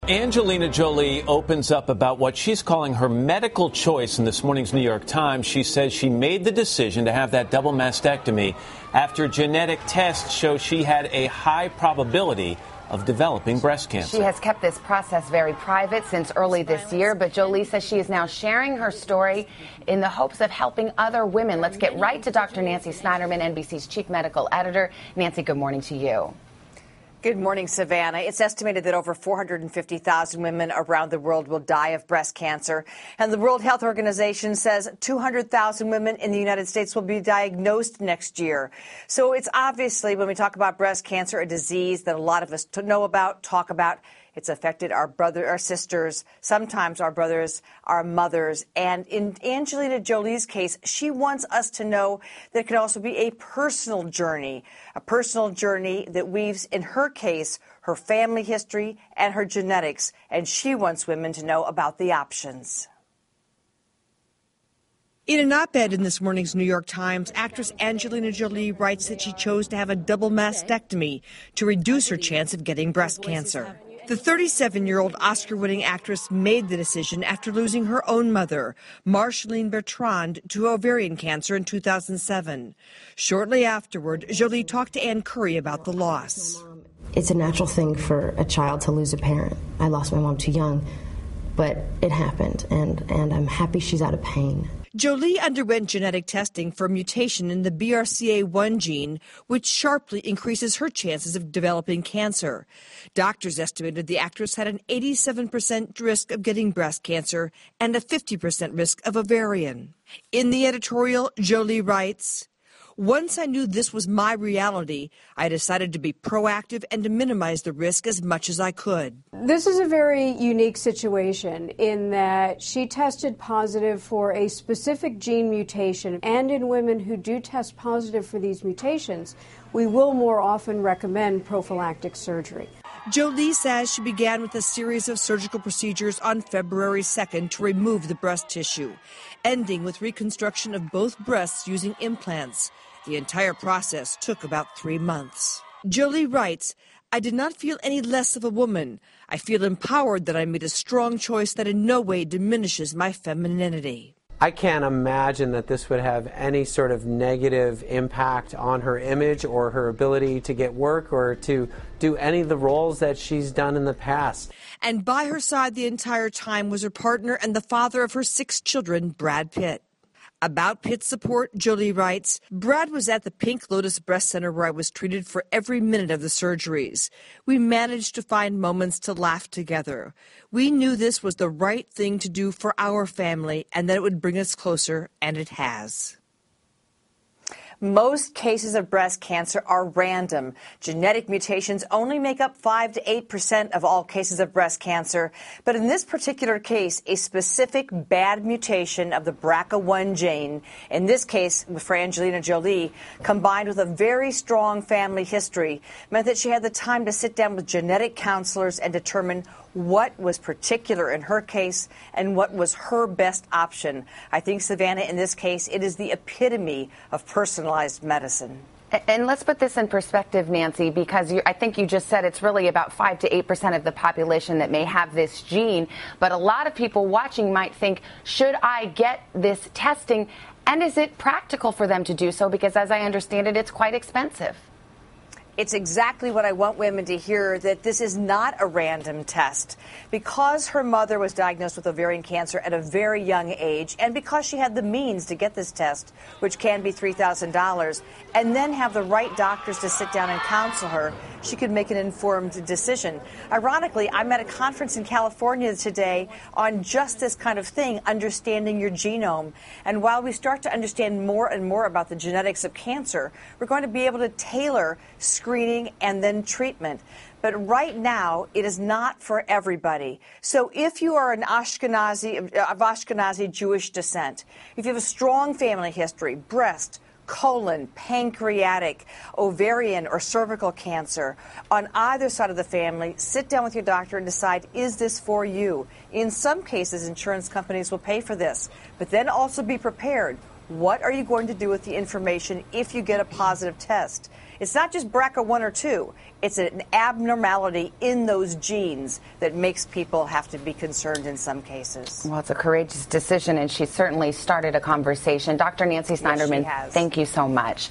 Angelina Jolie opens up about what she's calling her medical choice in this morning's New York Times. She says she made the decision to have that double mastectomy after genetic tests show she had a high probability of developing breast cancer. She has kept this process very private since early this year, but Jolie says she is now sharing her story in the hopes of helping other women. Let's get right to Dr. Nancy Snyderman, NBC's chief medical editor. Nancy, good morning to you. Good morning, Savannah. It's estimated that over 450,000 women around the world will die of breast cancer. And the World Health Organization says 200,000 women in the United States will be diagnosed next year. So it's obviously, when we talk about breast cancer, a disease that a lot of us know about, talk about. It's affected our sisters, sometimes our brothers, our mothers. And in Angelina Jolie's case, she wants us to know that it can also be a personal journey that weaves, in her case, her family history and her genetics. And she wants women to know about the options. In an op-ed in this morning's New York Times, actress Angelina Jolie writes that she chose to have a double mastectomy to reduce her chance of getting breast cancer. The 37-year-old Oscar-winning actress made the decision after losing her own mother, Marceline Bertrand, to ovarian cancer in 2007. Shortly afterward, Jolie talked to Ann Curry about the loss. It's a natural thing for a child to lose a parent. I lost my mom too young, but it happened, and I'm happy she's out of pain. Jolie underwent genetic testing for a mutation in the BRCA1 gene, which sharply increases her chances of developing cancer. Doctors estimated the actress had an 87% risk of getting breast cancer and a 50% risk of ovarian. In the editorial, Jolie writes, "Once I knew this was my reality, I decided to be proactive and to minimize the risk as much as I could." This is a very unique situation in that she tested positive for a specific gene mutation, and in women who do test positive for these mutations, we will more often recommend prophylactic surgery. Jolie says she began with a series of surgical procedures on February 2nd to remove the breast tissue, ending with reconstruction of both breasts using implants. The entire process took about 3 months. Jolie writes, "I did not feel any less of a woman. I feel empowered that I made a strong choice that in no way diminishes my femininity." I can't imagine that this would have any sort of negative impact on her image or her ability to get work or to do any of the roles that she's done in the past. And by her side the entire time was her partner and the father of her 6 children, Brad Pitt. About Pitt's support, Jolie writes, "Brad was at the Pink Lotus Breast Center where I was treated for every minute of the surgeries. We managed to find moments to laugh together. We knew this was the right thing to do for our family and that it would bring us closer, and it has." Most cases of breast cancer are random. Genetic mutations only make up 5 to 8% of all cases of breast cancer. But in this particular case, a specific bad mutation of the BRCA1 gene, in this case for Angelina Jolie, combined with a very strong family history, meant that she had the time to sit down with genetic counselors and determine what was particular in her case and what was her best option. I think, Savannah, in this case, it is the epitome of personalized medicine. And let's put this in perspective, Nancy, because I think you just said it's really about 5 to 8% of the population that may have this gene. But a lot of people watching might think, should I get this testing? And is it practical for them to do so? Because as I understand it, it's quite expensive. It's exactly what I want women to hear, that this is not a random test. Because her mother was diagnosed with ovarian cancer at a very young age, and because she had the means to get this test, which can be $3,000, and then have the right doctors to sit down and counsel her, she could make an informed decision. Ironically, I'm at a conference in California today on just this kind of thing, understanding your genome. And while we start to understand more and more about the genetics of cancer, we're going to be able to tailor screening and then treatment. But right now, it is not for everybody. So if you are of Ashkenazi Jewish descent, if you have a strong family history, breast, colon, pancreatic, ovarian, or cervical cancer, on either side of the family, sit down with your doctor and decide, is this for you? In some cases, insurance companies will pay for this. But then also be prepared. What are you going to do with the information if you get a positive test? It's not just BRCA1 or 2. It's an abnormality in those genes that makes people have to be concerned in some cases. Well, it's a courageous decision, and she certainly started a conversation. Dr. Nancy Snyderman, yes, she has. Thank you so much.